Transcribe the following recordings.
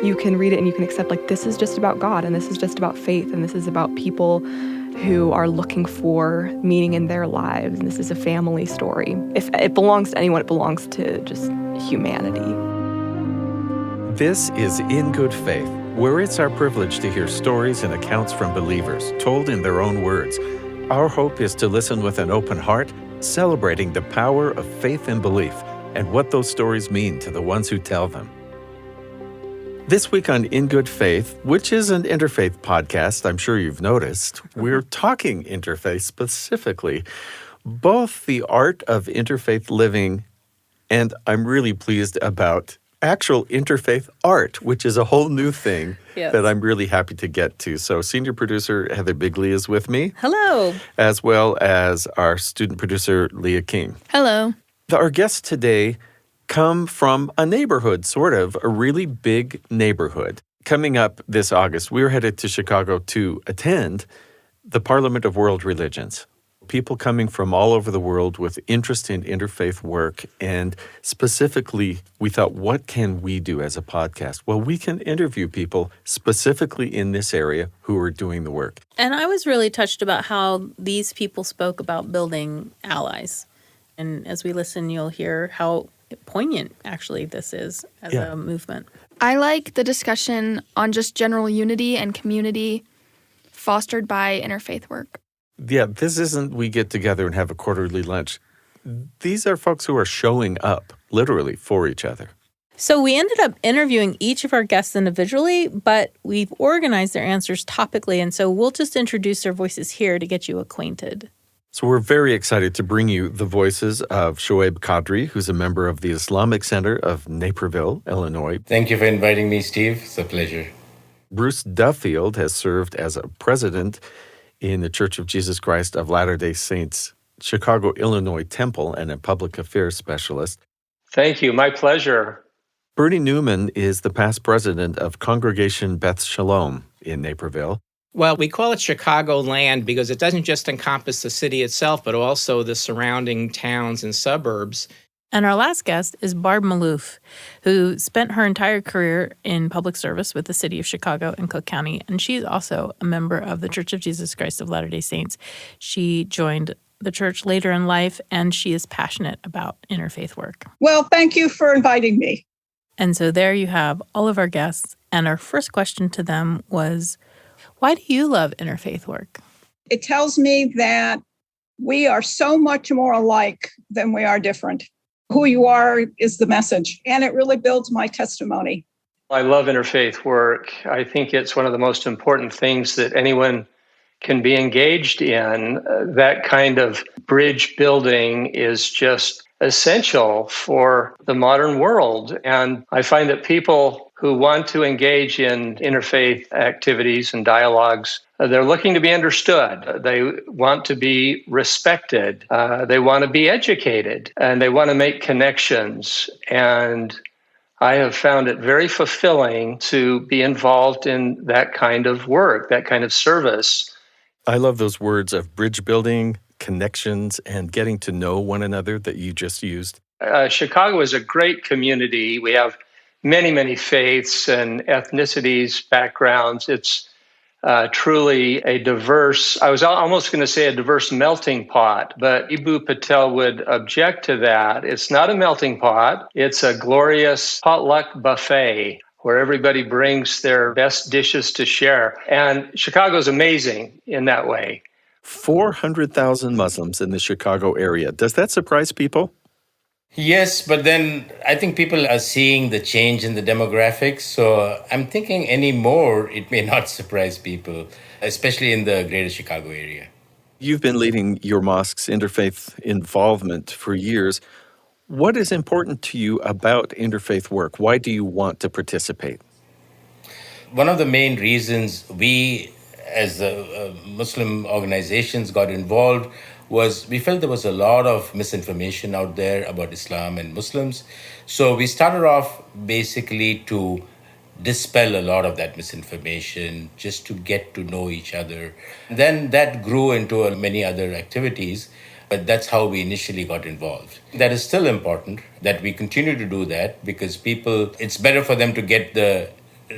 you can read it and you can accept, like, this is just about God, and this is just about faith, and this is about people who are looking for meaning in their lives, and this is a family story. If it belongs to anyone, it belongs to just humanity. This is In Good Faith, where it's our privilege to hear stories and accounts from believers told in their own words. Our hope is to listen with an open heart, celebrating the power of faith and belief and what those stories mean to the ones who tell them. This week on In Good Faith, which is an interfaith podcast, I'm sure you've noticed, we're talking interfaith specifically, both the art of interfaith living, and I'm really pleased about actual interfaith art, which is a whole new thing that I'm really happy to get to. So senior producer Heather Bigley is with me. Hello. As well as our student producer Leah King. Hello. Our guests today come from a neighborhood, sort of, a really big neighborhood. Coming up this August, we're headed to Chicago to attend the Parliament of World Religions. People coming from all over the world with interest in interfaith work. And specifically, we thought, what can we do as a podcast? Well, we can interview people specifically in this area who are doing the work. And I was really touched about how these people spoke about building allies. And as we listen, you'll hear how poignant, actually, this is as a movement. I like the discussion on just general unity and community fostered by interfaith work. Yeah, this isn't we get together and have a quarterly lunch. These are folks who are showing up, literally, for each other. So we ended up interviewing each of our guests individually, but we've organized their answers topically, and so we'll just introduce their voices here to get you acquainted. So we're very excited to bring you the voices of Shoaib Khadri, who's a member of the Islamic Center of Naperville, Illinois. Thank you for inviting me, Steve. It's a pleasure. Bruce Duffield has served as a president in the Church of Jesus Christ of Latter-day Saints, Chicago, Illinois Temple, and a public affairs specialist. Thank you. My pleasure. Bernie Newman is the past president of Congregation Beth Shalom in Naperville. Well, we call it Chicagoland because it doesn't just encompass the city itself, but also the surrounding towns and suburbs. And our last guest is Barb Maloof, who spent her entire career in public service with the city of Chicago and Cook County, and she's also a member of the Church of Jesus Christ of Latter-day Saints. She joined the church later in life, and she is passionate about interfaith work. Well, thank you for inviting me. And so there you have all of our guests, and our first question to them was, why do you love interfaith work? It tells me that we are so much more alike than we are different. Who you are is the message, and it really builds my testimony. I love interfaith work. I think it's one of the most important things that anyone can be engaged in. That kind of bridge building is just essential for the modern world. And I find that people who want to engage in interfaith activities and dialogues, they're looking to be understood. They want to be respected. They want to be educated, and they want to make connections. And I have found it very fulfilling to be involved in that kind of work, that kind of service. I love those words of bridge building, connections, and getting to know one another that you just used. Chicago is a great community. We have many, many faiths and ethnicities, backgrounds. It's truly a diverse, I was almost going to say a diverse melting pot, but Ibu Patel would object to that. It's not a melting pot. It's a glorious potluck buffet where everybody brings their best dishes to share. And Chicago is amazing in that way. 400,000 Muslims in the Chicago area. Does that surprise people? Yes, but then I think people are seeing the change in the demographics. So I'm thinking anymore, it may not surprise people, especially in the greater Chicago area. You've been leading your mosque's interfaith involvement for years. What is important to you about interfaith work? Why do you want to participate? One of the main reasons we, as the Muslim organizations, got involved was we felt there was a lot of misinformation out there about Islam and Muslims. So we started off basically to dispel a lot of that misinformation, just to get to know each other. Then that grew into many other activities, but that's how we initially got involved. That is still important, that we continue to do that, because people, it's better for them to get the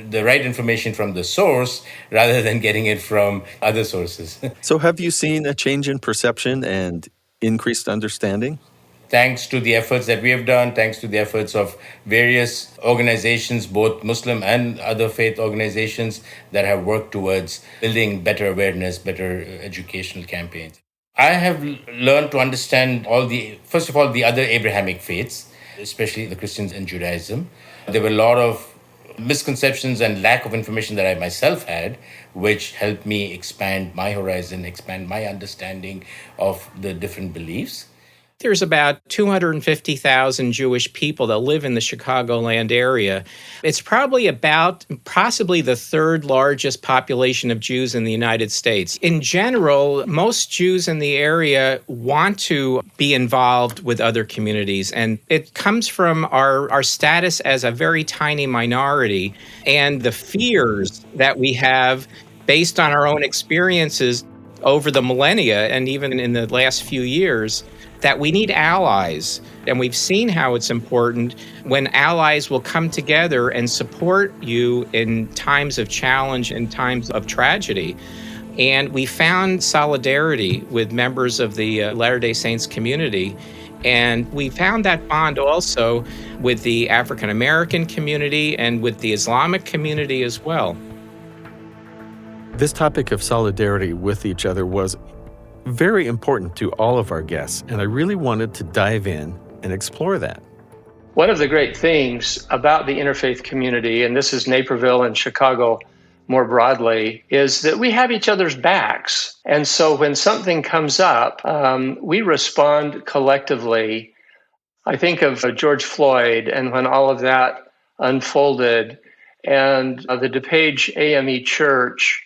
the right information from the source rather than getting it from other sources. So have you seen a change in perception and increased understanding? Thanks to the efforts that we have done, thanks to the efforts of various organizations, both Muslim and other faith organizations that have worked towards building better awareness, better educational campaigns. I have learned to understand first of all, the other Abrahamic faiths, especially the Christians and Judaism. There were a lot of misconceptions and lack of information that I myself had, which helped me expand my horizon, expand my understanding of the different beliefs. There's about 250,000 Jewish people that live in the Chicagoland area. It's probably possibly the third largest population of Jews in the United States. In general, most Jews in the area want to be involved with other communities, and it comes from our status as a very tiny minority and the fears that we have based on our own experiences over the millennia and even in the last few years, that we need allies. And we've seen how it's important when allies will come together and support you in times of challenge and times of tragedy. And we found solidarity with members of the Latter-day Saints community. And we found that bond also with the African American community and with the Islamic community as well. This topic of solidarity with each other was very important to all of our guests, and I really wanted to dive in and explore that. One of the great things about the interfaith community, and this is Naperville and Chicago more broadly, is that we have each other's backs. And so when something comes up, we respond collectively. I think of George Floyd and when all of that unfolded, and the DePage AME Church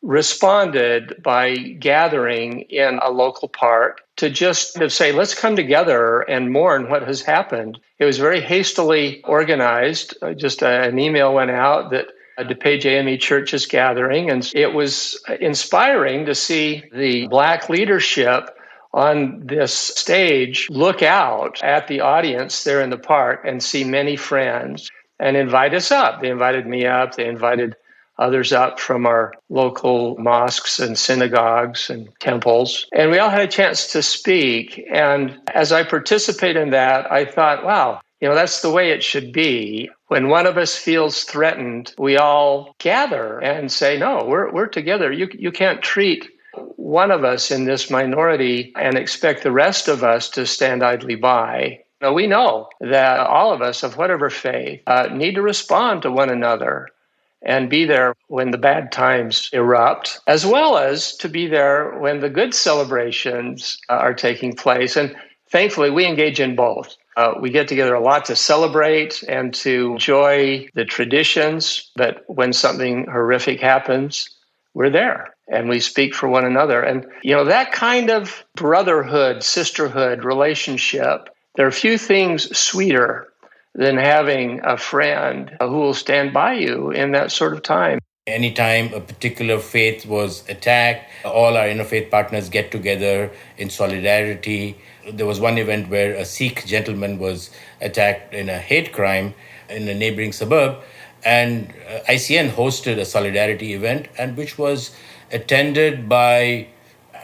responded by gathering in a local park to just say, let's come together and mourn what has happened. It was very hastily organized. Just an email went out that DePage AME Church is gathering, and it was inspiring to see the Black leadership on this stage look out at the audience there in the park and see many friends and invite us up. They invited me up. They invited others up from our local mosques and synagogues and temples. And we all had a chance to speak. And as I participate in that, I thought, wow, that's the way it should be. When one of us feels threatened, we all gather and say, no, we're together. You can't treat one of us in this minority and expect the rest of us to stand idly by. No, we know that all of us of whatever faith need to respond to one another and be there when the bad times erupt, as well as to be there when the good celebrations are taking place. And thankfully, we engage in both. We get together a lot to celebrate and to enjoy the traditions, but when something horrific happens, we're there and we speak for one another. And, that kind of brotherhood, sisterhood relationship, there are few things sweeter than having a friend who will stand by you in that sort of time. Anytime a particular faith was attacked, all our interfaith partners get together in solidarity. There was one event where a Sikh gentleman was attacked in a hate crime in a neighboring suburb, and ICN hosted a solidarity event, and which was attended by,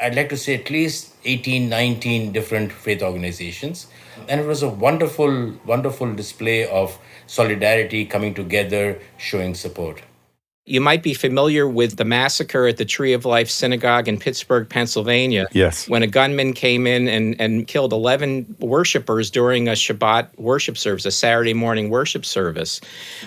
I'd like to say, at least 18, 19 different faith organizations. And it was a wonderful, wonderful display of solidarity, coming together, showing support. You might be familiar with the massacre at the Tree of Life Synagogue in Pittsburgh, Pennsylvania. Yes. When a gunman came in and killed 11 worshipers during a Shabbat worship service, a Saturday morning worship service.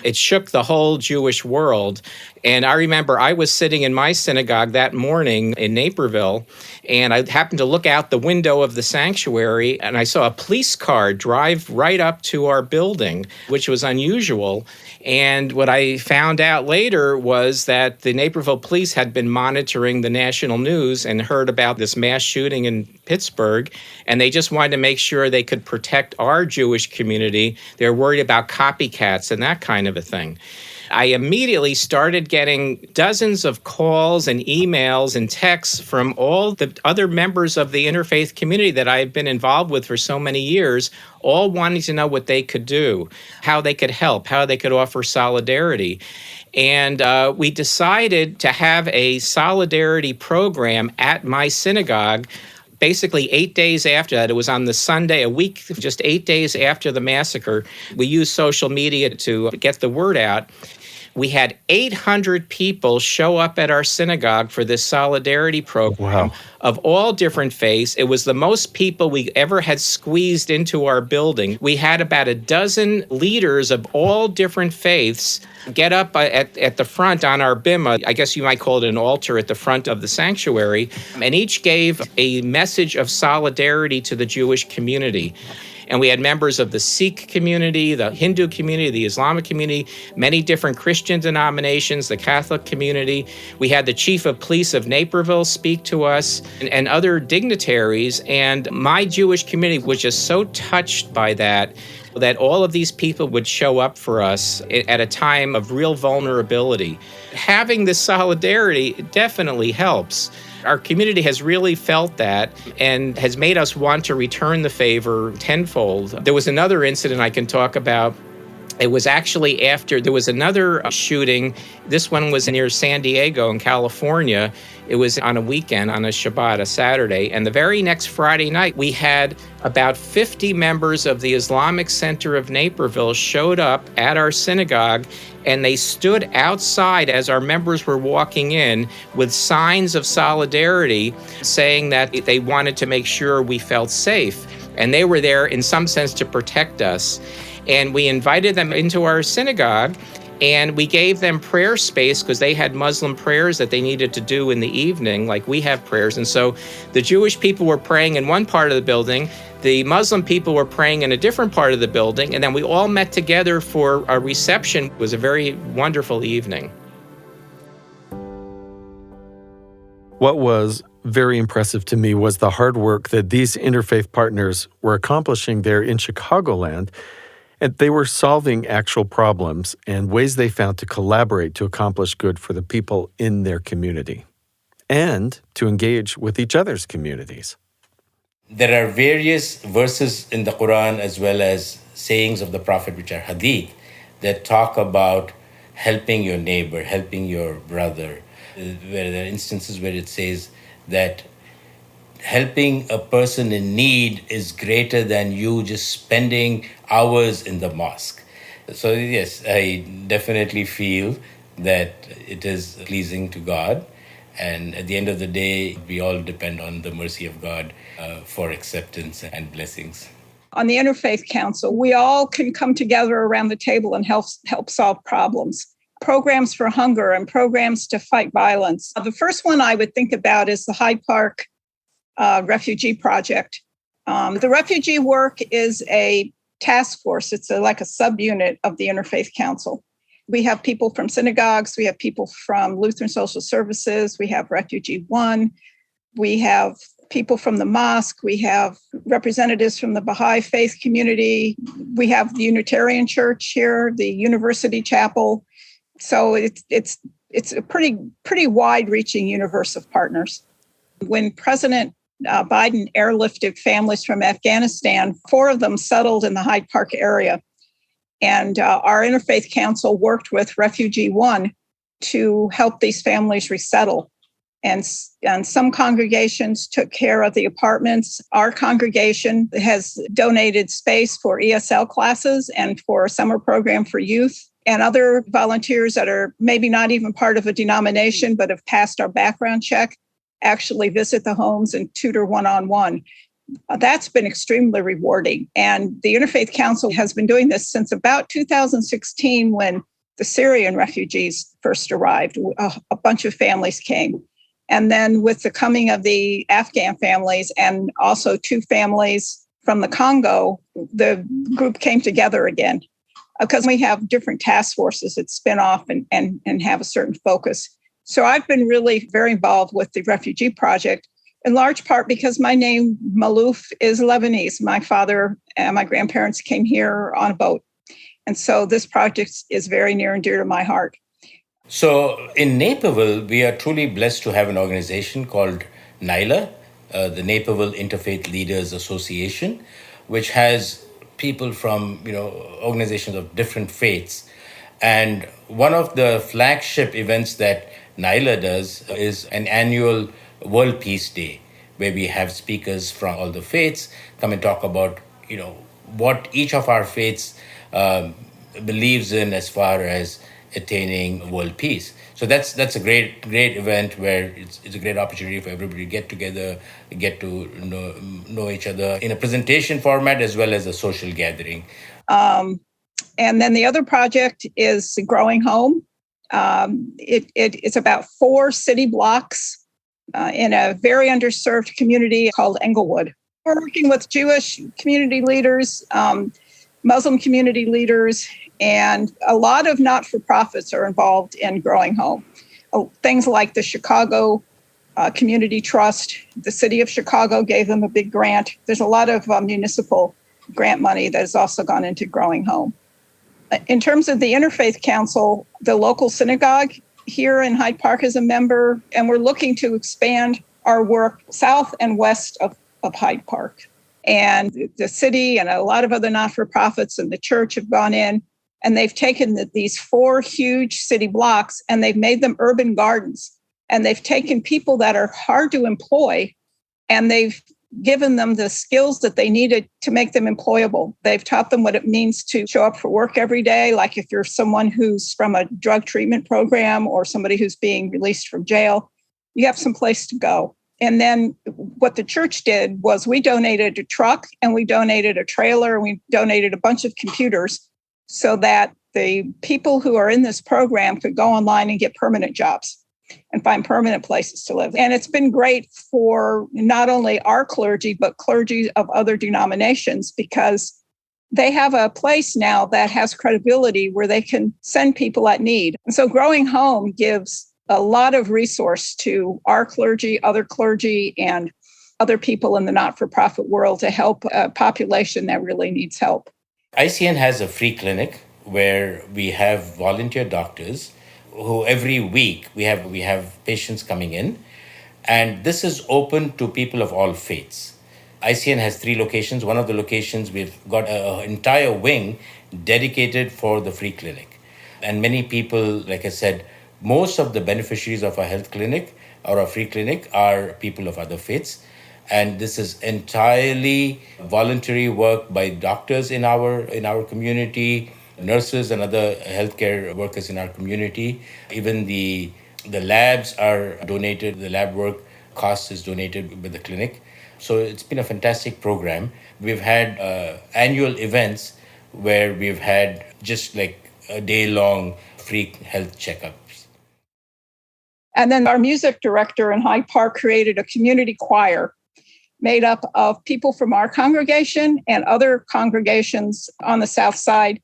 It shook the whole Jewish world. And I remember I was sitting in my synagogue that morning in Naperville, and I happened to look out the window of the sanctuary, and I saw a police car drive right up to our building, which was unusual. And what I found out later was that the Naperville police had been monitoring the national news and heard about this mass shooting in Pittsburgh, and they just wanted to make sure they could protect our Jewish community. They were worried about copycats and that kind of a thing. I immediately started getting dozens of calls and emails and texts from all the other members of the interfaith community that I have been involved with for so many years, all wanting to know what they could do, how they could help, how they could offer solidarity. And we decided to have a solidarity program at my synagogue. Basically, 8 days after that, it was on the Sunday, a week, just 8 days after the massacre. We used social media to get the word out. We had 800 people show up at our synagogue for this solidarity program of all different faiths. It was the most people we ever had squeezed into our building. We had about a dozen leaders of all different faiths get up at the front on our bima, I guess you might call it an altar at the front of the sanctuary, and each gave a message of solidarity to the Jewish community. And we had members of the Sikh community, the Hindu community, the Islamic community, many different Christian denominations, the Catholic community. We had the chief of police of Naperville speak to us and other dignitaries. And my Jewish community was just so touched by that all of these people would show up for us at a time of real vulnerability. Having this solidarity definitely helps. Our community has really felt that and has made us want to return the favor tenfold. There was another incident I can talk about. It was actually after there was another shooting. This one was near San Diego in California. It was on a weekend, on a Shabbat, a Saturday. And the very next Friday night, we had about 50 members of the Islamic Center of Naperville showed up at our synagogue, and they stood outside as our members were walking in with signs of solidarity, saying that they wanted to make sure we felt safe. And they were there in some sense to protect us. And we invited them into our synagogue, and we gave them prayer space because they had Muslim prayers that they needed to do in the evening, like we have prayers. And so the Jewish people were praying in one part of the building, the Muslim people were praying in a different part of the building, and then we all met together for a reception. It was a very wonderful evening. What was very impressive to me was the hard work that these interfaith partners were accomplishing there in Chicagoland. And they were solving actual problems and ways they found to collaborate to accomplish good for the people in their community and to engage with each other's communities. There are various verses in the Quran as well as sayings of the Prophet, which are hadith, that talk about helping your neighbor, helping your brother. Where there are instances where it says that helping a person in need is greater than you just spending hours in the mosque. So yes, I definitely feel that it is pleasing to God. And at the end of the day, we all depend on the mercy of God for acceptance and blessings. On the Interfaith Council, we all can come together around the table and help solve problems. Programs for hunger and programs to fight violence. The first one I would think about is the Hyde Park refugee project. The refugee work is a task force. It's like a subunit of the Interfaith Council. We have people from synagogues. We have people from Lutheran Social Services. We have Refugee One. We have people from the mosque. We have representatives from the Baha'i faith community. We have the Unitarian Church here, the University Chapel. So it's a pretty wide-reaching universe of partners. When President Biden airlifted families from Afghanistan, 4 of them settled in the Hyde Park area. And our Interfaith Council worked with Refugee One to help these families resettle. And some congregations took care of the apartments. Our congregation has donated space for ESL classes and for a summer program for youth. And other volunteers that are maybe not even part of a denomination but have passed our background check actually visit the homes and tutor one-on-one. That's been extremely rewarding. And the Interfaith Council has been doing this since about 2016 when the Syrian refugees first arrived. A bunch of families came. And then with the coming of the Afghan families and also 2 families from the Congo, the group came together again because we have different task forces that spin off and have a certain focus. So I've been really very involved with the refugee project, in large part because my name, Maloof, is Lebanese. My father and my grandparents came here on a boat. And so this project is very near and dear to my heart. So in Naperville, we are truly blessed to have an organization called NILA, the Naperville Interfaith Leaders Association, which has people from organizations of different faiths. And one of the flagship events that NILA does is an annual World Peace Day, where we have speakers from all the faiths come and talk about what each of our faiths believes in as far as attaining world peace. So that's a great event where it's a great opportunity for everybody to get together, get to know each other in a presentation format as well as a social gathering. And then the other project is Growing Home. It's about 4 city blocks in a very underserved community called Englewood. We're working with Jewish community leaders, Muslim community leaders, and a lot of not-for-profits are involved in Growing Home. Things like the Chicago Community Trust, the city of Chicago gave them a big grant. There's a lot of municipal grant money that has also gone into Growing Home. In terms of the Interfaith Council, the local synagogue here in Hyde Park is a member, and we're looking to expand our work south and west of Hyde Park. And the city and a lot of other not-for-profits and the church have gone in, and they've taken these 4 huge city blocks and they've made them urban gardens. And they've taken people that are hard to employ and they've given them the skills that they needed to make them employable. They've taught them what it means to show up for work every day. Like if you're someone who's from a drug treatment program or somebody who's being released from jail, you have some place to go. And then what the church did was we donated a truck and we donated a trailer and we donated a bunch of computers so that the people who are in this program could go online and get permanent jobs and find permanent places to live. And it's been great for not only our clergy, but clergy of other denominations, because they have a place now that has credibility where they can send people at need. And so Growing Home gives a lot of resource to our clergy, other clergy, and other people in the not-for-profit world to help a population that really needs help. ICN has a free clinic where we have volunteer doctors who every week we have patients coming in, and this is open to people of all faiths. ICN has 3 locations. One of the locations we've got an entire wing dedicated for the free clinic. And many people, like I said, most of the beneficiaries of our health clinic or our free clinic are people of other faiths. And this is entirely voluntary work by doctors in our community, nurses and other healthcare workers in our community. Even the labs are donated. The lab work cost is donated by the clinic. So it's been a fantastic program. We've had annual events where we've had just like a day-long free health checkups. And then our music director in Hyde Park created a community choir made up of people from our congregation and other congregations on the South Side.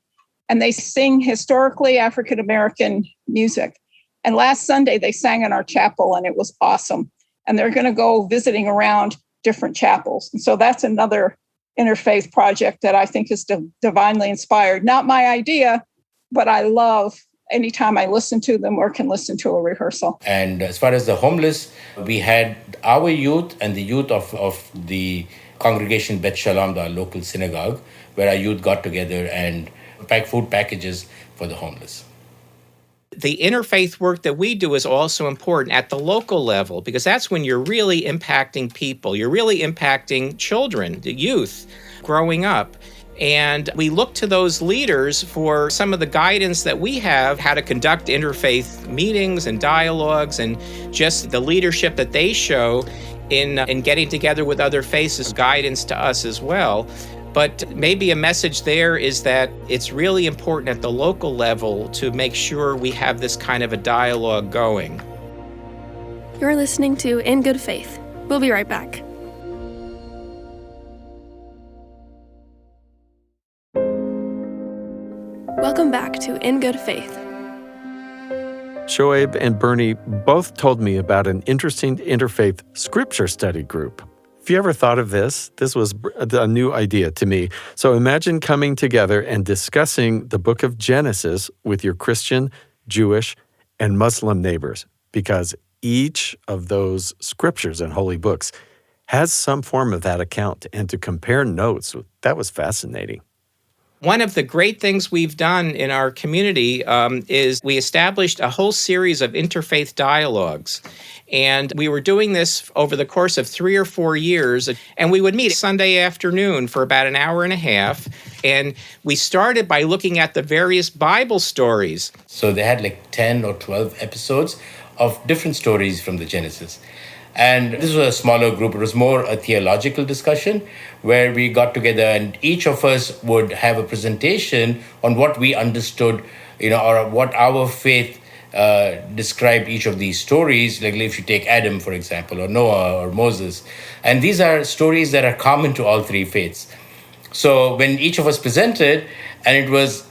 And they sing historically African-American music. And last Sunday, they sang in our chapel, and it was awesome. And they're going to go visiting around different chapels. And so that's another interfaith project that I think is divinely inspired. Not my idea, but I love anytime I listen to them or can listen to a rehearsal. And as far as the homeless, we had our youth and the youth of the congregation Beth Shalom, our local synagogue, where our youth got together and packed food packages for the homeless. The interfaith work that we do is also important at the local level, because that's when you're really impacting people. You're really impacting children, the youth growing up. And we look to those leaders for some of the guidance that we have, how to conduct interfaith meetings and dialogues, and just the leadership that they show in getting together with other faiths is guidance to us as well. But maybe a message there is that it's really important at the local level to make sure we have this kind of a dialogue going. You're listening to In Good Faith. We'll be right back. Welcome back to In Good Faith. Shoaib and Bernie both told me about an interesting interfaith scripture study group. Have you ever thought of this? This was a new idea to me. So imagine coming together and discussing the book of Genesis with your Christian, Jewish, and Muslim neighbors, because each of those scriptures and holy books has some form of that account, and to compare notes, that was fascinating. One of the great things we've done in our community is we established a whole series of interfaith dialogues. And we were doing this over the course of 3 or 4 years. And we would meet Sunday afternoon for about an hour and a half. And we started by looking at the various Bible stories. So they had like 10 or 12 episodes of different stories from the Genesis. And this was a smaller group. It was more a theological discussion where we got together and each of us would have a presentation on what we understood, or what our faith described each of these stories. Like if you take Adam, for example, or Noah or Moses. And these are stories that are common to all three faiths. So when each of us presented, and it was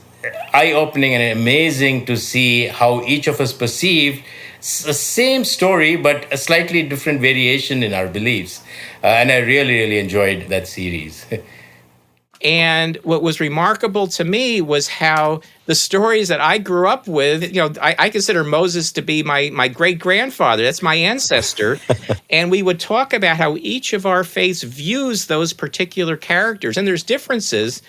eye-opening and amazing to see how each of us perceived the same story, but a slightly different variation in our beliefs. And I really, really enjoyed that series. And what was remarkable to me was how the stories that I grew up with, I consider Moses to be my great-grandfather. That's my ancestor. And we would talk about how each of our faiths views those particular characters. And there's differences.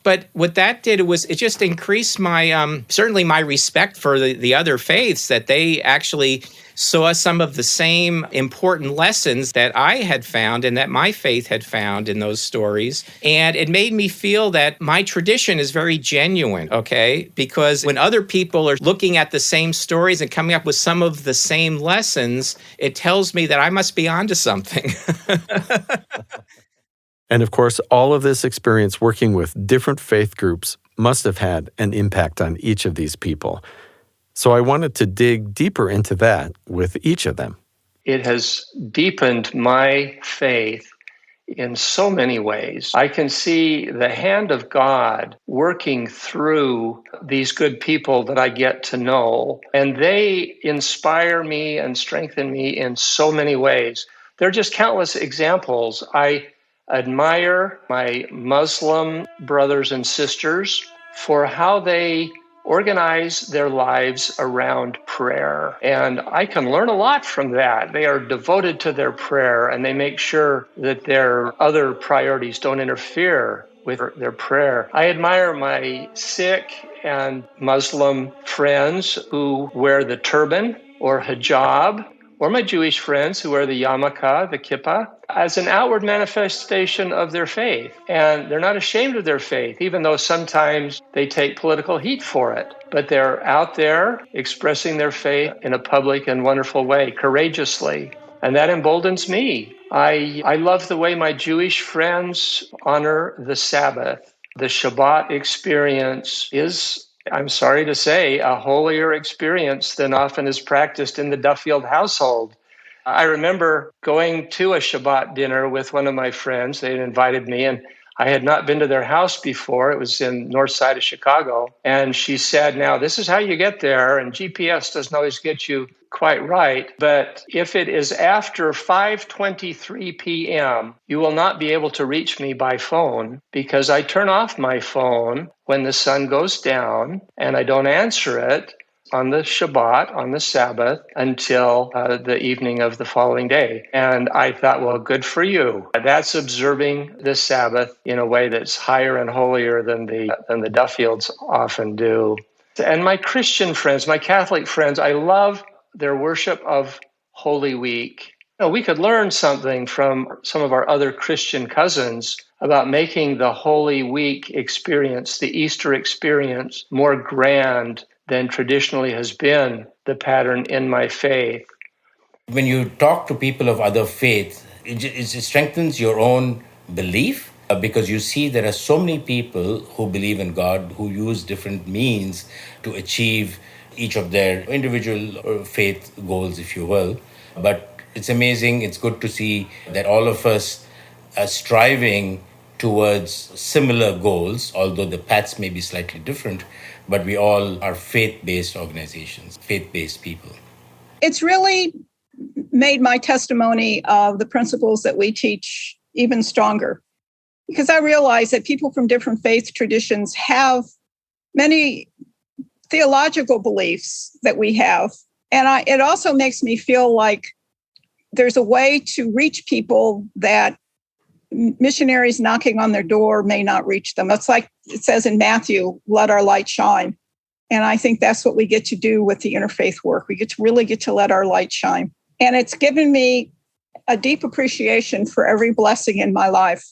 But what that did was it just increased my, certainly my respect for the other faiths, that they actually saw some of the same important lessons that I had found and that my faith had found in those stories. And it made me feel that my tradition is very genuine, okay? Because when other people are looking at the same stories and coming up with some of the same lessons, it tells me that I must be onto something. And of course, all of this experience working with different faith groups must have had an impact on each of these people. So I wanted to dig deeper into that with each of them. It has deepened my faith in so many ways. I can see the hand of God working through these good people that I get to know, and they inspire me and strengthen me in so many ways. There are just countless examples. I admire my Muslim brothers and sisters for how they organize their lives around prayer. And I can learn a lot from that. They are devoted to their prayer, and they make sure that their other priorities don't interfere with their prayer. I admire my Sikh and Muslim friends who wear the turban or hijab, or my Jewish friends who wear the yarmulke, the kippah, as an outward manifestation of their faith. And they're not ashamed of their faith, even though sometimes they take political heat for it. But they're out there expressing their faith in a public and wonderful way, courageously. And that emboldens me. I love the way my Jewish friends honor the Sabbath. The Shabbat experience is, I'm sorry to say, a holier experience than often is practiced in the Duffield household. I remember going to a Shabbat dinner with one of my friends. They had invited me, and I had not been to their house before. It was in north side of Chicago. And she said, now, this is how you get there, and GPS doesn't always get you quite right. But if it is after 5:23 p.m., you will not be able to reach me by phone, because I turn off my phone when the sun goes down, and I don't answer it on the Shabbat, on the Sabbath, until the evening of the following day. And I thought, well, good for you. That's observing the Sabbath in a way that's higher and holier than the Duffields often do. And my Christian friends, my Catholic friends, I love their worship of Holy Week. We could learn something from some of our other Christian cousins about making the Holy Week experience, the Easter experience, more grand than traditionally has been the pattern in my faith. When you talk to people of other faiths, it strengthens your own belief, because you see there are so many people who believe in God, who use different means to achieve each of their individual faith goals, if you will. But it's amazing, it's good to see that all of us are striving towards similar goals, although the paths may be slightly different, but we all are faith-based organizations, faith-based people. It's really made my testimony of the principles that we teach even stronger. Because I realize that people from different faith traditions have many theological beliefs that we have. And it also makes me feel like there's a way to reach people that missionaries knocking on their door may not reach them. It's like it says in Matthew, let our light shine. And I think that's what we get to do with the interfaith work. We really get to let our light shine. And it's given me a deep appreciation for every blessing in my life.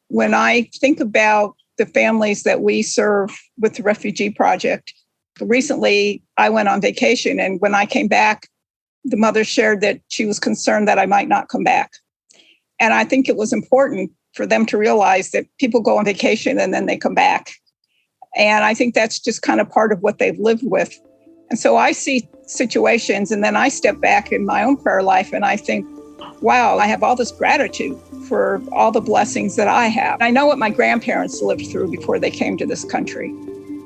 When I think about the families that we serve with the Refugee Project, recently I went on vacation, and when I came back, the mother shared that she was concerned that I might not come back. And I think it was important for them to realize that people go on vacation and then they come back. And I think that's just kind of part of what they've lived with. And so I see situations, and then I step back in my own prayer life and I think, wow, I have all this gratitude for all the blessings that I have. I know what my grandparents lived through before they came to this country.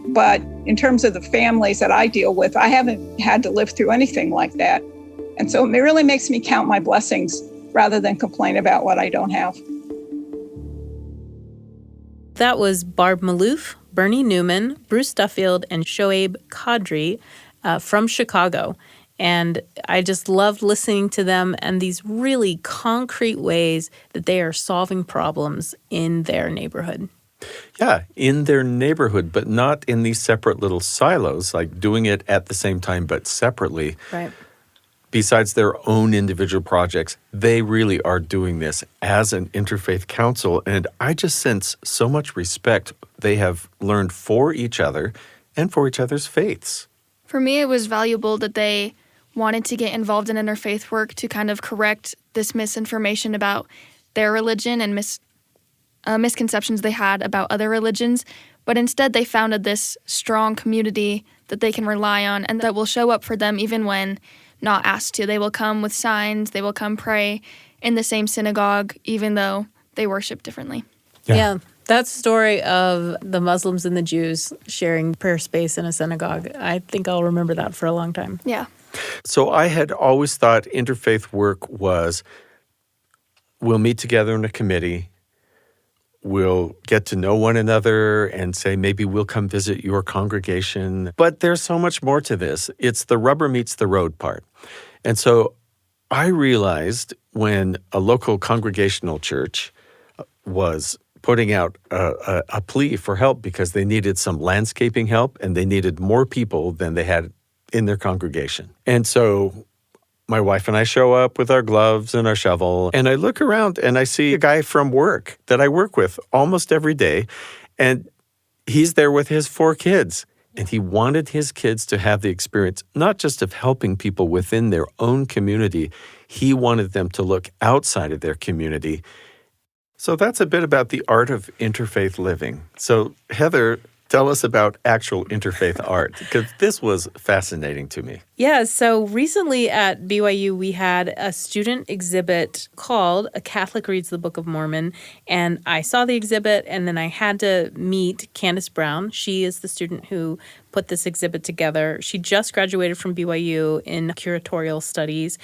But in terms of the families that I deal with, I haven't had to live through anything like that. And so it really makes me count my blessings rather than complain about what I don't have. That was Barb Maloof, Bernie Newman, Bruce Duffield, and Shoaib Khadri from Chicago. And I just loved listening to them and these really concrete ways that they are solving problems in their neighborhood. Yeah, in their neighborhood, but not in these separate little silos, like doing it at the same time but separately. Right. Besides their own individual projects, they really are doing this as an interfaith council. And I just sense so much respect they have learned for each other and for each other's faiths. For me, it was valuable that they wanted to get involved in interfaith work to kind of correct this misinformation about their religion and misconceptions they had about other religions. But instead, they founded this strong community that they can rely on and that will show up for them even when not asked to. They will come with signs. They will come pray in the same synagogue, even though they worship differently. Yeah. That story of the Muslims and the Jews sharing prayer space in a synagogue, I think I'll remember that for a long time. Yeah. So I had always thought interfaith work was, we'll meet together in a committee, we'll get to know one another and say, maybe we'll come visit your congregation. But there's so much more to this. It's the rubber meets the road part. And so I realized when a local congregational church was putting out a plea for help because they needed some landscaping help and they needed more people than they had in their congregation. And so my wife and I show up with our gloves and our shovel, and I look around and I see a guy from work that I work with almost every day, and he's there with his 4 kids. And he wanted his kids to have the experience, not just of helping people within their own community, he wanted them to look outside of their community. So that's a bit about the art of interfaith living. So Heather, tell us about actual interfaith art, because this was fascinating to me. Yeah, so recently at BYU, we had a student exhibit called A Catholic Reads the Book of Mormon, and I saw the exhibit, and then I had to meet Candace Brown. She is the student who put this exhibit together. She just graduated from BYU in curatorial studies,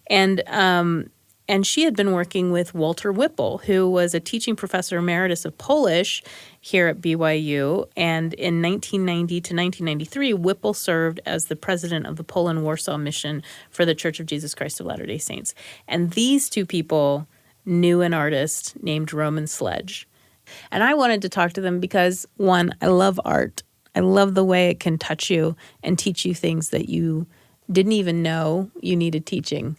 and she had been working with Walter Whipple, who was a teaching professor emeritus of Polish here at BYU. And in 1990 to 1993, Whipple served as the president of the Poland-Warsaw Mission for the Church of Jesus Christ of Latter-day Saints. And these 2 people knew an artist named Roman Sledge. And I wanted to talk to them because, one, I love art. I love the way it can touch you and teach you things that you didn't even know you needed teaching.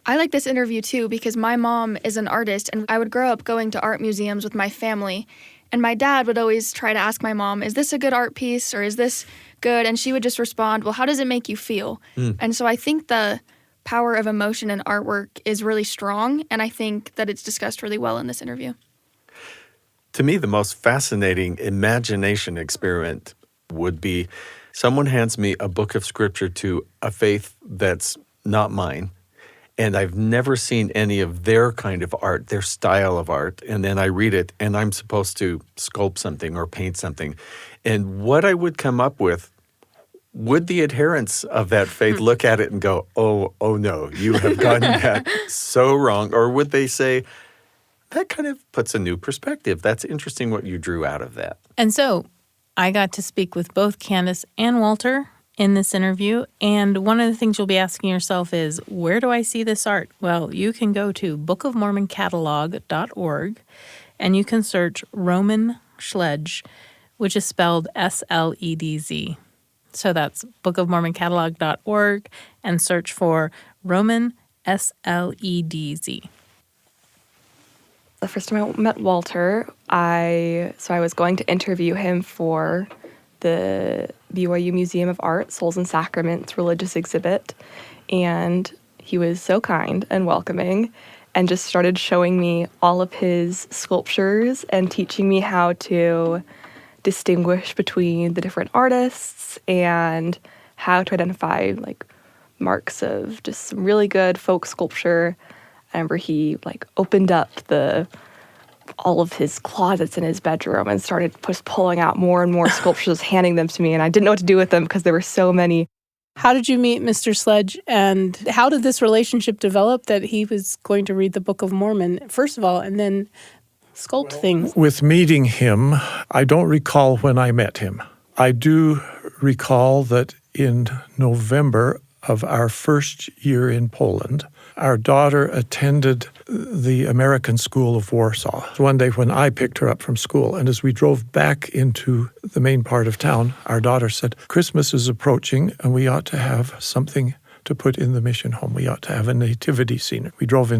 I like this interview too because my mom is an artist and I would grow up going to art museums with my family. And my dad would always try to ask my mom, is this a good art piece or is this good? And she would just respond, well, how does it make you feel? And so I think the power of emotion in artwork is really strong. And I think that it's discussed really well in this interview. To me, the most fascinating imagination experiment would be someone hands me a book of scripture to a faith that's not mine. And I've never seen any of their kind of art, their style of art. And then I read it, and I'm supposed to sculpt something or paint something. And what I would come up with Would the adherents of that faith look at it and go, oh no, you have gotten that so wrong? Or would they say, that kind of puts a new perspective. That's interesting what you drew out of that. And so I got to speak with both Candace and Walter in this interview. And one of the things you'll be asking yourself is, where do I see this art? Well, you can go to bookofmormoncatalog.org and you can search Roman Schledge, which is spelled SLEDZ. So that's bookofmormoncatalog.org and search for Roman SLEDZ. The first time I met Walter, I was going to interview him for the BYU Museum of Art Souls and Sacraments religious exhibit, and he was so kind and welcoming and just started showing me all of his sculptures and teaching me how to distinguish between the different artists and how to identify like marks of just some really good folk sculpture. I remember he like opened up all of his closets in his bedroom and started just pulling out more and more sculptures, handing them to me, and I didn't know what to do with them because there were so many. How did you meet Mr. Sledge, and how did this relationship develop that he was going to read the Book of Mormon, first of all, and then sculpt things? With meeting him, I don't recall when I met him. I do recall that in November of our first year in Poland, our daughter attended the American School of Warsaw. One day when I picked her up from school, and as we drove back into the main part of town, our daughter said, Christmas is approaching and we ought to have something to put in the mission home. We ought to have a nativity scene. We drove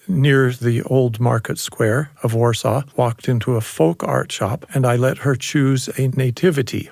near the old market square of Warsaw, walked into a folk art shop, and I let her choose a nativity.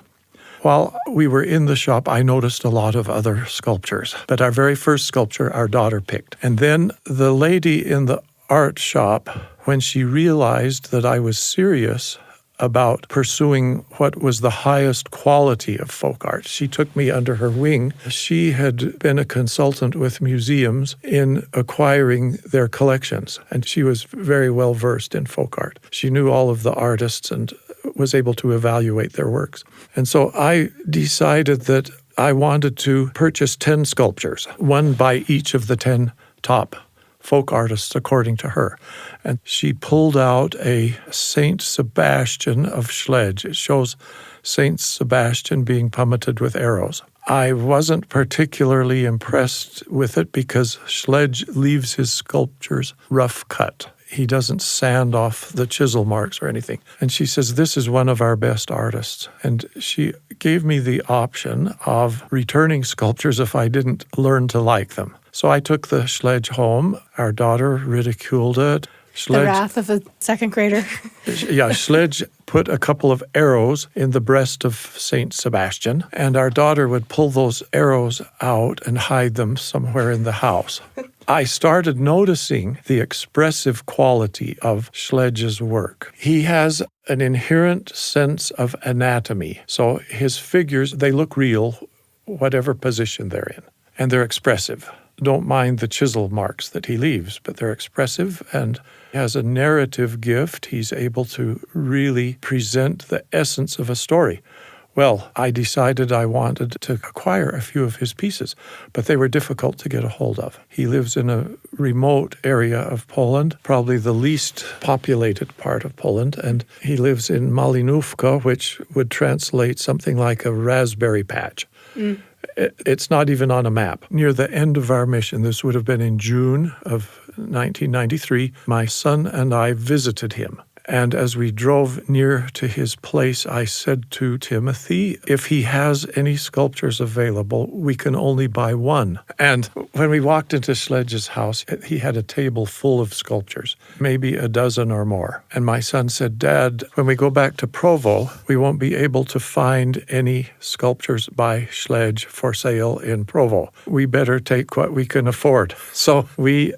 While we were in the shop, I noticed a lot of other sculptures, but our very first sculpture, our daughter picked. And then the lady in the art shop, when she realized that I was serious about pursuing what was the highest quality of folk art, she took me under her wing. She had been a consultant with museums in acquiring their collections, and she was very well versed in folk art. She knew all of the artists and was able to evaluate their works. And so I decided that I wanted to purchase 10 sculptures, one by each of the 10 top folk artists according to her. And she pulled out a Saint Sebastian of Schledge. It shows Saint Sebastian being pummeted with arrows. I wasn't particularly impressed with it because Schledge leaves his sculptures rough cut. He doesn't sand off the chisel marks or anything. And she says, this is one of our best artists. And she gave me the option of returning sculptures if I didn't learn to like them. So I took the Schledge home. Our daughter ridiculed it. The wrath of a second grader. Yeah, Schledge put a couple of arrows in the breast of Saint Sebastian, and our daughter would pull those arrows out and hide them somewhere in the house. I started noticing the expressive quality of Schledge's work. He has an inherent sense of anatomy. So his figures, they look real, whatever position they're in, and they're expressive. Don't mind the chisel marks that he leaves, but they're expressive, and he has a narrative gift. He's able to really present the essence of a story. Well, I decided I wanted to acquire a few of his pieces, but they were difficult to get a hold of. He lives in a remote area of Poland, probably the least populated part of Poland, and he lives in Malinówka, which would translate something like a raspberry patch. It's not even on a map. Near the end of our mission, this would have been in June of 1993, my son and I visited him. And as we drove near to his place, I said to Timothy, if he has any sculptures available, we can only buy one. And when we walked into Schledge's house, he had a table full of sculptures, maybe a dozen or more. And my son said, Dad, when we go back to Provo, we won't be able to find any sculptures by Schledge for sale in Provo. We better take what we can afford. So we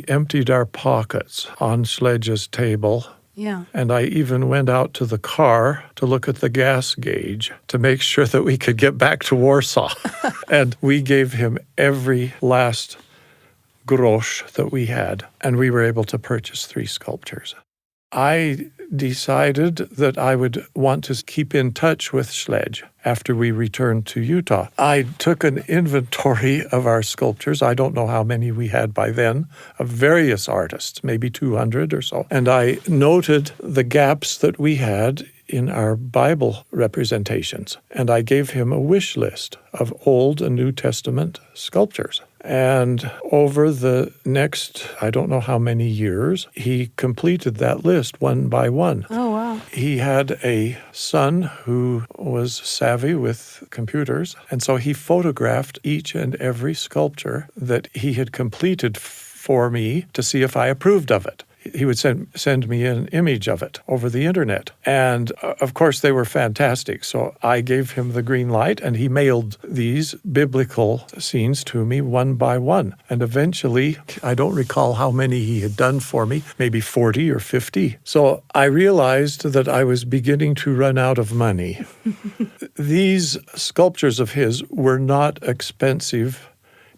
emptied our pockets on Schledge's table. Yeah. And I even went out to the car to look at the gas gauge to make sure that we could get back to Warsaw. And we gave him every last grosz that we had, and we were able to purchase 3 sculptures. I decided that I would want to keep in touch with Sledge after we returned to Utah. I took an inventory of our sculptures. I don't know how many we had by then, of various artists, maybe 200 or so. And I noted the gaps that we had in our Bible representations. And I gave him a wish list of Old and New Testament sculptures. And over the next, I don't know how many years, he completed that list one by one. Oh, wow. He had a son who was savvy with computers, and so he photographed each and every sculpture that he had completed for me to see if I approved of it. He would send me an image of it over the internet. And of course, they were fantastic. So I gave him the green light, and he mailed these biblical scenes to me one by one. And eventually, I don't recall how many he had done for me, maybe 40 or 50. So I realized that I was beginning to run out of money. These sculptures of his were not expensive.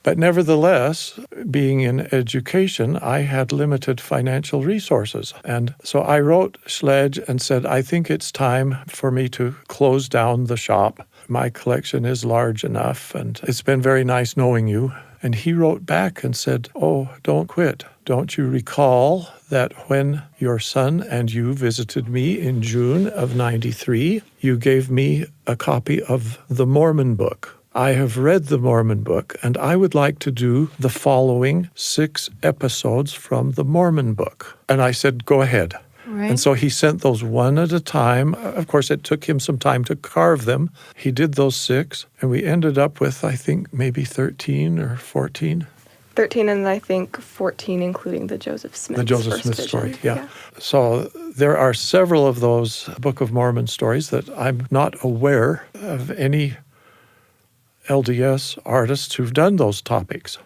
But nevertheless, being in education, I had limited financial resources. And so I wrote Sledge and said, I think it's time for me to close down the shop. My collection is large enough, and it's been very nice knowing you. And he wrote back and said, oh, don't quit. Don't you recall that when your son and you visited me in June of '93, you gave me a copy of the Mormon book? I have read the Mormon book, and I would like to do the following 6 episodes from the Mormon book. And I said, go ahead. Right. And so he sent those one at a time. Of course, it took him some time to carve them. He did those 6, and we ended up with, I think, maybe 13 or 14. 13 and I think 14, including the Joseph Smith The Joseph Smith story, yeah. So there are several of those Book of Mormon stories that I'm not aware of any LDS artists who've done those topics.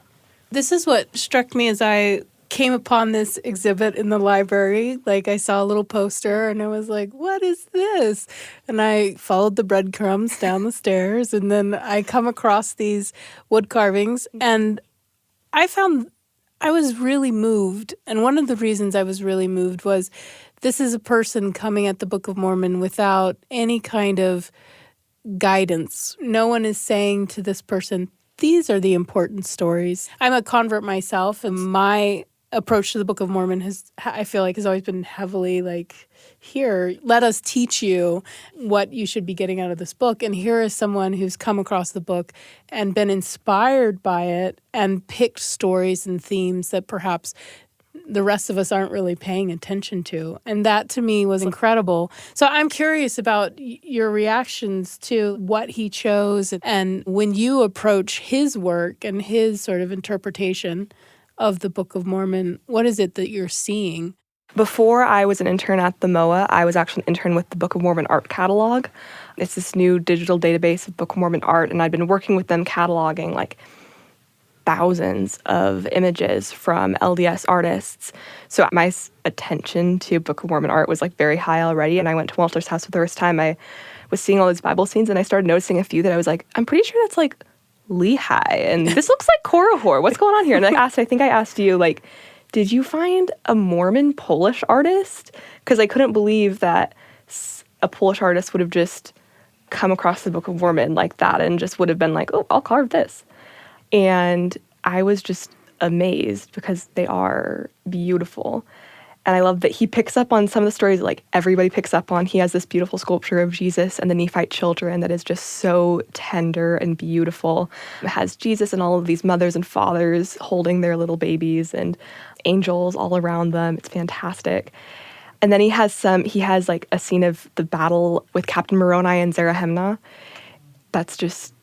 This is what struck me as I came upon this exhibit in the library. Like, I saw a little poster and I was like, what is this? And I followed the breadcrumbs down the stairs, and then I come across these wood carvings, and I found I was really moved. And one of the reasons I was really moved was this is a person coming at the Book of Mormon without any kind of guidance. No one is saying to this person, these are the important stories. I'm a convert myself, and my approach to the Book of Mormon I feel like has always been heavily like, here, let us teach you what you should be getting out of this book. And here is someone who's come across the book and been inspired by it and picked stories and themes that perhaps the rest of us aren't really paying attention to. And that to me was incredible. So I'm curious about your reactions to what he chose, and when you approach his work and his sort of interpretation of the Book of Mormon, what is it that you're seeing? Before I was an intern at the MOA, I was actually an intern with the Book of Mormon art catalog. It's this new digital database of Book of Mormon art, and I'd been working with them cataloging like thousands of images from LDS artists. So my attention to Book of Mormon art was like very high already. And I went to Walter's house for the first time. I was seeing all these Bible scenes, and I started noticing a few that I was like, I'm pretty sure that's like Lehi, and this looks like Korihor. What's going on here? And I think I asked you, like, did you find a Mormon Polish artist? Because I couldn't believe that a Polish artist would have just come across the Book of Mormon like that and just would have been like, oh, I'll carve this. And I was just amazed because they are beautiful. And I love that he picks up on some of the stories like everybody picks up on. He has this beautiful sculpture of Jesus and the Nephite children that is just so tender and beautiful. It has Jesus and all of these mothers and fathers holding their little babies and angels all around them. It's fantastic. And then he has like a scene of the battle with Captain Moroni and Zarahemna. That's just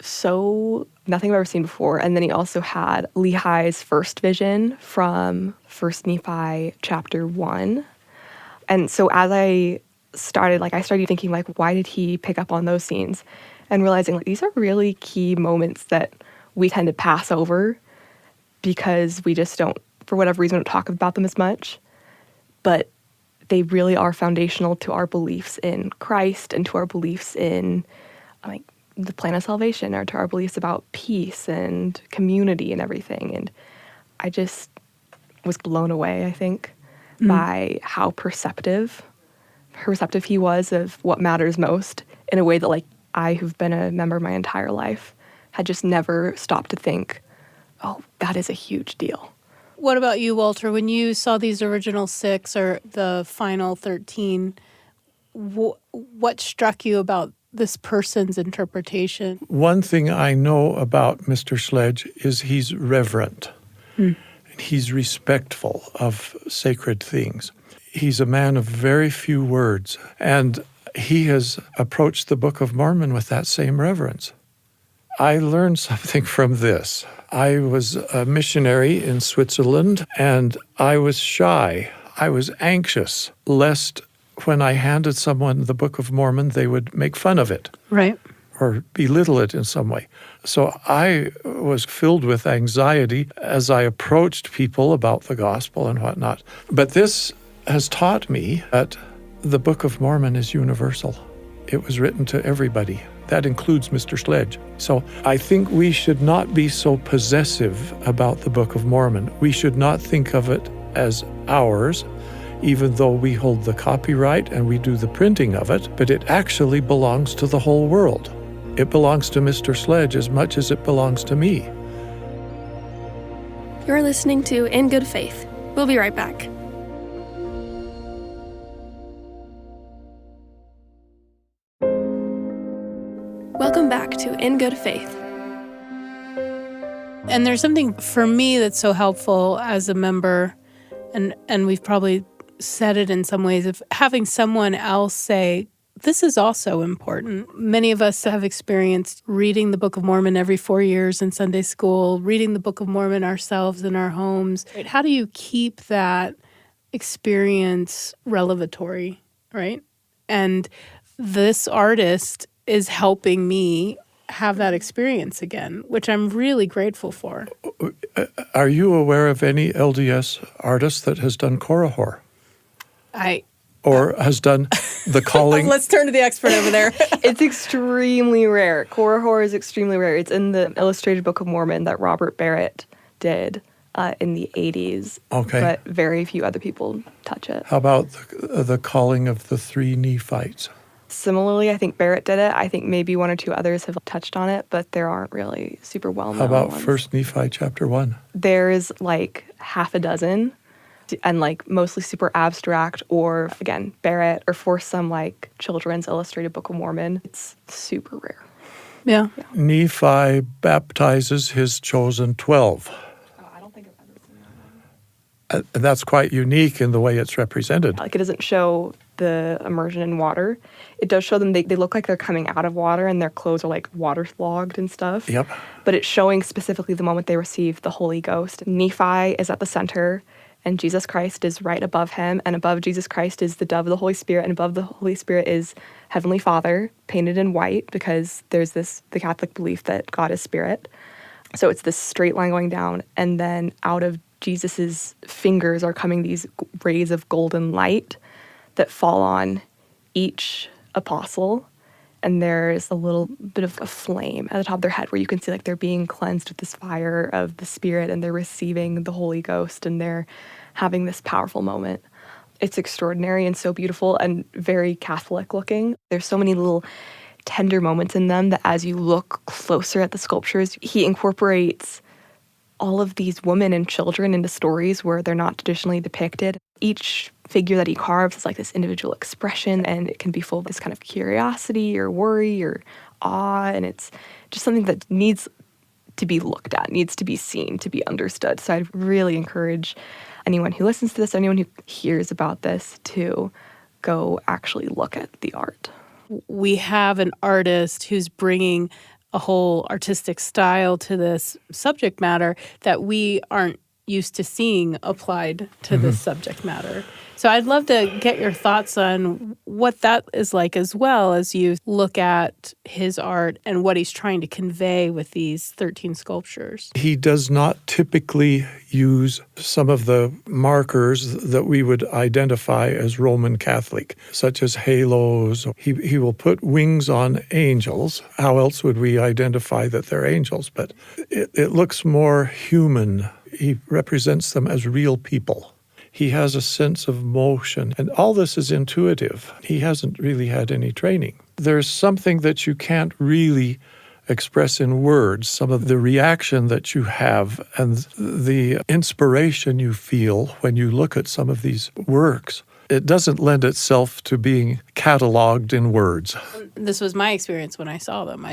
so nothing I've ever seen before. And then he also had Lehi's first vision from 1 Nephi chapter 1. And so as I started thinking, like, why did he pick up on those scenes? And realizing, like, these are really key moments that we tend to pass over because we just don't, for whatever reason, don't talk about them as much. But they really are foundational to our beliefs in Christ and to our beliefs in, like, the plan of salvation, or to our beliefs about peace and community and everything. And I just was blown away, I think. by how perceptive he was of what matters most in a way that, like, I, who've been a member my entire life, had just never stopped to think, oh, that is a huge deal. What about you, Walter? When you saw these original 6 or the final 13, what struck you about this person's interpretation? One thing I know about Mr. Sledge is he's reverent. He's respectful of sacred things. He's a man of very few words, and he has approached the Book of Mormon with that same reverence. I learned something from this. I was a missionary in Switzerland, and I was shy. I was anxious, lest when I handed someone the Book of Mormon, they would make fun of it. Right. Or belittle it in some way. So I was filled with anxiety as I approached people about the gospel and whatnot. But this has taught me that the Book of Mormon is universal. It was written to everybody. That includes Mr. Sledge. So I think we should not be so possessive about the Book of Mormon. We should not think of it as ours, even though we hold the copyright and we do the printing of it, but it actually belongs to the whole world. It belongs to Mr. Sledge as much as it belongs to me. You're listening to In Good Faith. We'll be right back. Welcome back to In Good Faith. And there's something for me that's so helpful as a member, and we've probably said it in some ways, of having someone else say, this is also important. Many of us have experienced reading the Book of Mormon every 4 years in Sunday school, reading the Book of Mormon ourselves in our homes. How do you keep that experience revelatory, right? And this artist is helping me have that experience again, which I'm really grateful for. Are you aware of any LDS artist that has done Korihor? Or has done the calling? Let's turn to the expert over there. It's extremely rare. Korihor is extremely rare. It's in the Illustrated Book of Mormon that Robert Barrett did in the 80s. Okay. But very few other people touch it. How about the calling of the 3 Nephites? Similarly, I think Barrett did it. I think maybe 1 or 2 others have touched on it, but there aren't really super well-known How about ones. 1 Nephi chapter 1? There's like half a dozen, and like mostly super abstract, or again, Barrett, or for some like children's Illustrated Book of Mormon. It's super rare. Yeah. Nephi baptizes his chosen 12. I don't think I've ever seen that one. And that's quite unique in the way it's represented. Like, it doesn't show the immersion in water. It does show them, they look like they're coming out of water and their clothes are like waterlogged and stuff. Yep. But it's showing specifically the moment they receive the Holy Ghost. Nephi is at the center, and Jesus Christ is right above him, and above Jesus Christ is the dove of the Holy Spirit, and above the Holy Spirit is Heavenly Father, painted in white, because there's the Catholic belief that God is spirit. So it's this straight line going down, and then out of Jesus's fingers are coming these rays of golden light that fall on each apostle, and there's a little bit of a flame at the top of their head where you can see like they're being cleansed with this fire of the Spirit, and they're receiving the Holy Ghost, and they're having this powerful moment. It's extraordinary and so beautiful and very Catholic looking. There's so many little tender moments in them that as you look closer at the sculptures, he incorporates all of these women and children into stories where they're not traditionally depicted. Each figure that he carves is like this individual expression, and it can be full of this kind of curiosity or worry or awe, and it's just something that needs to be looked at, needs to be seen, to be understood. So I'd really encourage anyone who listens to this, anyone who hears about this, to go actually look at the art. We have an artist who's bringing a whole artistic style to this subject matter that we aren't used to seeing applied to this subject matter. So I'd love to get your thoughts on what that is like, as well as you look at his art and what he's trying to convey with these 13 sculptures. He does not typically use some of the markers that we would identify as Roman Catholic, such as halos. He will put wings on angels. How else would we identify that they're angels? But it looks more human. He represents them as real people. He has a sense of motion, and all this is intuitive. He hasn't really had any training. There's something that you can't really express in words, some of the reaction that you have and the inspiration you feel when you look at some of these works. It doesn't lend itself to being cataloged in words. This was my experience when I saw them.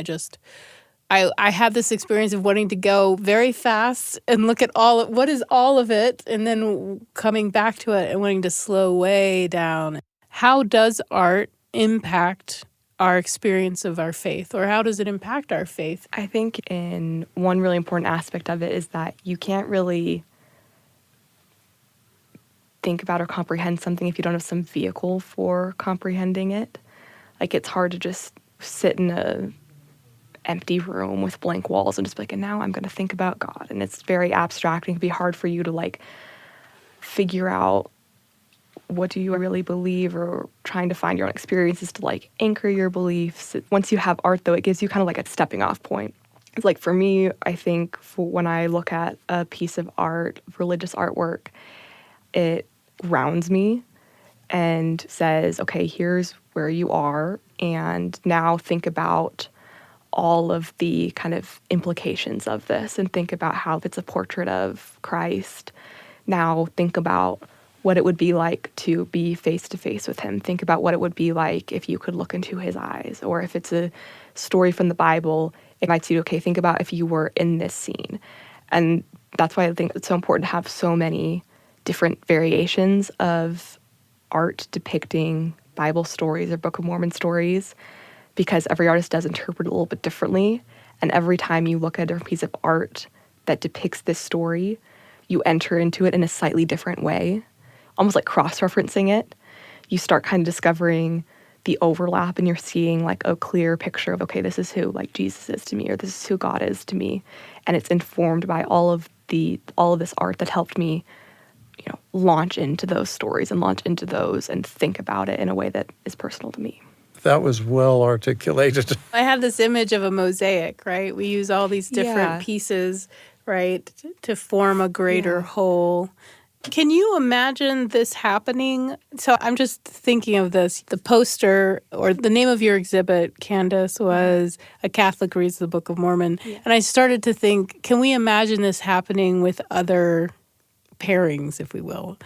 I had this experience of wanting to go very fast and look at what is all of it, and then coming back to it and wanting to slow way down. How does art impact our experience of our faith, or how does it impact our faith? I think in one really important aspect of it is that you can't really think about or comprehend something if you don't have some vehicle for comprehending it. Like, it's hard to just sit in a empty room with blank walls and just be like, and now I'm going to think about God. And it's very abstract, and it can be hard for you to like figure out what do you really believe, or trying to find your own experiences to like anchor your beliefs. Once you have art, though, it gives you kind of like a stepping off point. It's like, for me, I think when I look at a piece of art, religious artwork, it grounds me and says, okay, here's where you are, and now think about all of the kind of implications of this, and think about how if it's a portrait of Christ, now think about what it would be like to be face to face with him. Think about what it would be like if you could look into his eyes. Or if it's a story from the Bible, it might say, okay, think about if you were in this scene. And that's why I think it's so important to have so many different variations of art depicting Bible stories or Book of Mormon stories, because every artist does interpret it a little bit differently. And every time you look at a different piece of art that depicts this story, you enter into it in a slightly different way, almost like cross-referencing it. You start kind of discovering the overlap, and you're seeing like a clear picture of, okay, this is who like Jesus is to me, or this is who God is to me. And it's informed by all of this art that helped me, launch into those stories and launch into those and think about it in a way that is personal to me. That was well articulated. I have this image of a mosaic, right? We use all these different pieces, right, to form a greater whole. Can you imagine this happening? So I'm just thinking of this. The poster, or the name of your exhibit, Candace, was A Catholic Reads the Book of Mormon. Yeah. And I started to think, can we imagine this happening with other pairings, if we will?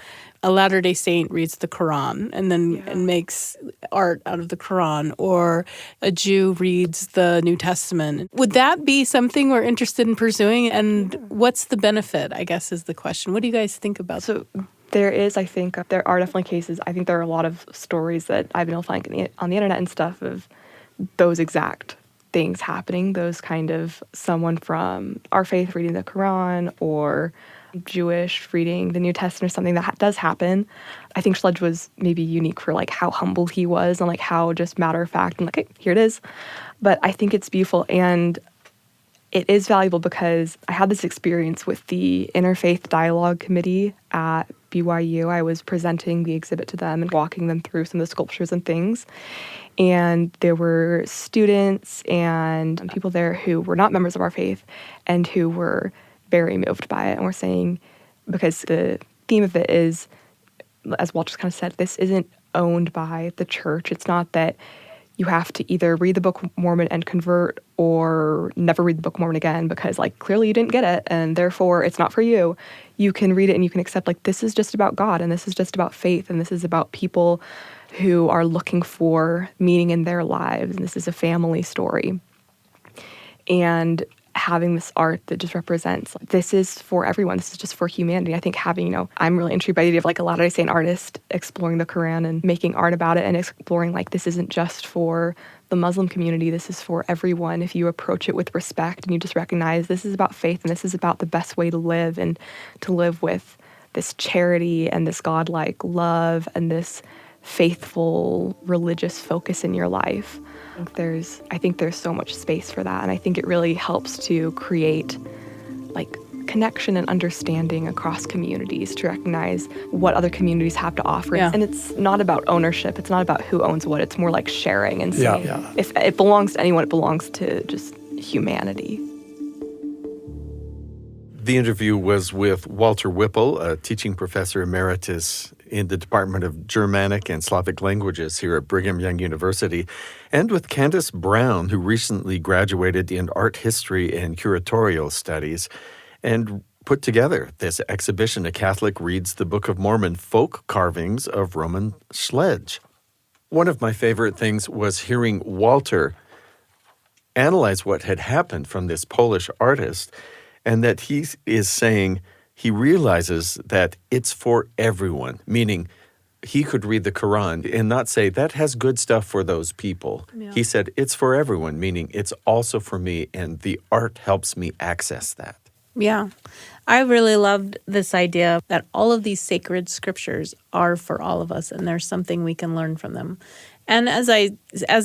A Latter-day Saint reads the Quran and makes art out of the Quran, or a Jew reads the New Testament. Would that be something we're interested in pursuing? And what's the benefit, I guess, is the question. What do you guys think about that? So there is, I think, there are definitely cases. I think there are a lot of stories that I've been able to find on the internet and stuff of those exact things happening, those kind of someone from our faith reading the Quran, or Jewish reading the New Testament, or something that does happen. I think Sledge was maybe unique for like how humble he was, and like how just matter of fact and like, hey, here it is. But I think it's beautiful, and it is valuable because I had this experience with the Interfaith Dialogue Committee at BYU. I was presenting the exhibit to them and walking them through some of the sculptures and things. And there were students and people there who were not members of our faith and who were very moved by it, and we're saying, because the theme of it is, as Walt just kind of said, this isn't owned by the church. It's not that you have to either read the Book of Mormon and convert, or never read the Book of Mormon again because like clearly you didn't get it and therefore it's not for you. You can read it and you can accept like this is just about God, and this is just about faith, and this is about people who are looking for meaning in their lives, and this is a family story. And having this art that just represents, this is for everyone, this is just for humanity. I think having, I'm really intrigued by the idea of like a Latter-day Saint artist exploring the Quran and making art about it, and exploring like this isn't just for the Muslim community, this is for everyone. If you approach it with respect and you just recognize this is about faith and this is about the best way to live, and to live with this charity and this godlike love and this faithful religious focus in your life. I think there's so much space for that, and I think it really helps to create like connection and understanding across communities, to recognize what other communities have to offer. Yeah. And it's not about ownership, it's not about who owns what, it's more like sharing and saying, if it belongs to anyone, it belongs to just humanity. The interview was with Walter Whipple, a teaching professor emeritus in the Department of Germanic and Slavic Languages here at Brigham Young University, and with Candace Brown, who recently graduated in art history and curatorial studies, and put together this exhibition, A Catholic Reads the Book of Mormon, Folk Carvings of Roman Sledge. One of my favorite things was hearing Walter analyze what had happened from this Polish artist, and that he is saying he realizes that it's for everyone, meaning he could read the Quran and not say, that has good stuff for those people. Yeah. He said, it's for everyone, meaning it's also for me, and the art helps me access that. Yeah. I really loved this idea that all of these sacred scriptures are for all of us, and there's something we can learn from them. And as I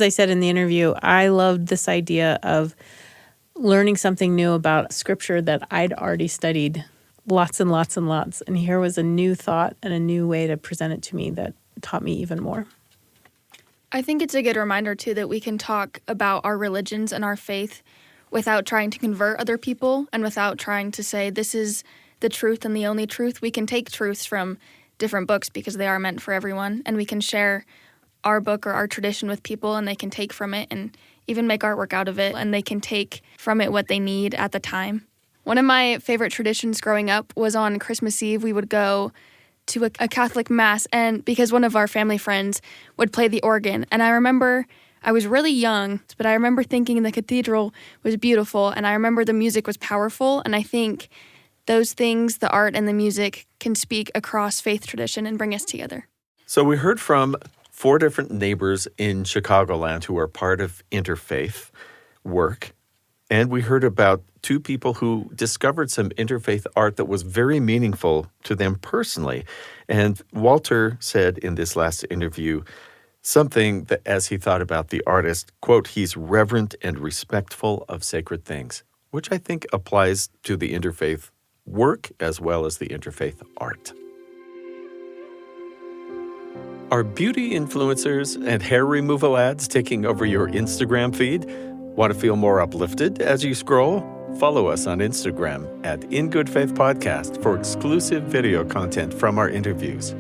said in the interview, I loved this idea of learning something new about scripture that I'd already studied lots and lots and lots. And here was a new thought and a new way to present it to me that taught me even more. I think it's a good reminder, too, that we can talk about our religions and our faith without trying to convert other people and without trying to say this is the truth and the only truth. We can take truths from different books because they are meant for everyone, and we can share our book or our tradition with people, and they can take from it and even make artwork out of it, and they can take from it what they need at the time. One of my favorite traditions growing up was on Christmas Eve, we would go to a Catholic Mass, and because one of our family friends would play the organ. And I remember I was really young, but I remember thinking the cathedral was beautiful, and I remember the music was powerful, and I think those things, the art and the music, can speak across faith tradition and bring us together. So we heard from 4 different neighbors in Chicagoland who are part of Interfaith work. And we heard about 2 people who discovered some interfaith art that was very meaningful to them personally. And Walter said in this last interview something that, as he thought about the artist, quote, he's reverent and respectful of sacred things, which I think applies to the interfaith work as well as the interfaith art. Are beauty influencers and hair removal ads taking over your Instagram feed? Want to feel more uplifted as you scroll? Follow us on Instagram at ingoodfaith podcast for exclusive video content from our interviews.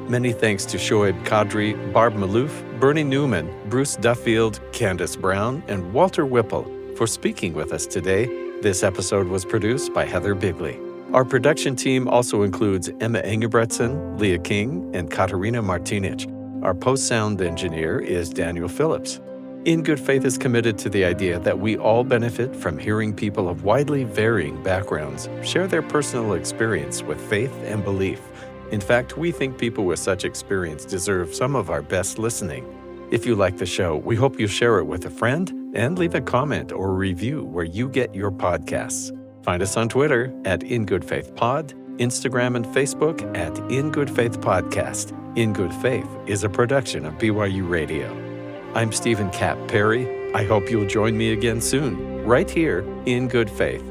Many thanks to Shoaib Khadri, Barb Maloof, Bernie Newman, Bruce Duffield, Candace Brown, and Walter Whipple for speaking with us today. This episode was produced by Heather Bigley. Our production team also includes Emma Engebretson, Leah King, and Katarina Martinic. Our post-sound engineer is Daniel Phillips. In Good Faith is committed to the idea that we all benefit from hearing people of widely varying backgrounds share their personal experience with faith and belief. In fact, we think people with such experience deserve some of our best listening. If you like the show, we hope you share it with a friend and leave a comment or review where you get your podcasts. Find us on Twitter at InGoodFaithPod, Instagram and Facebook at InGoodFaithPodcast. In Good Faith is a production of BYU Radio. I'm Stephen Cap Perry. I hope you'll join me again soon, right here in Good Faith.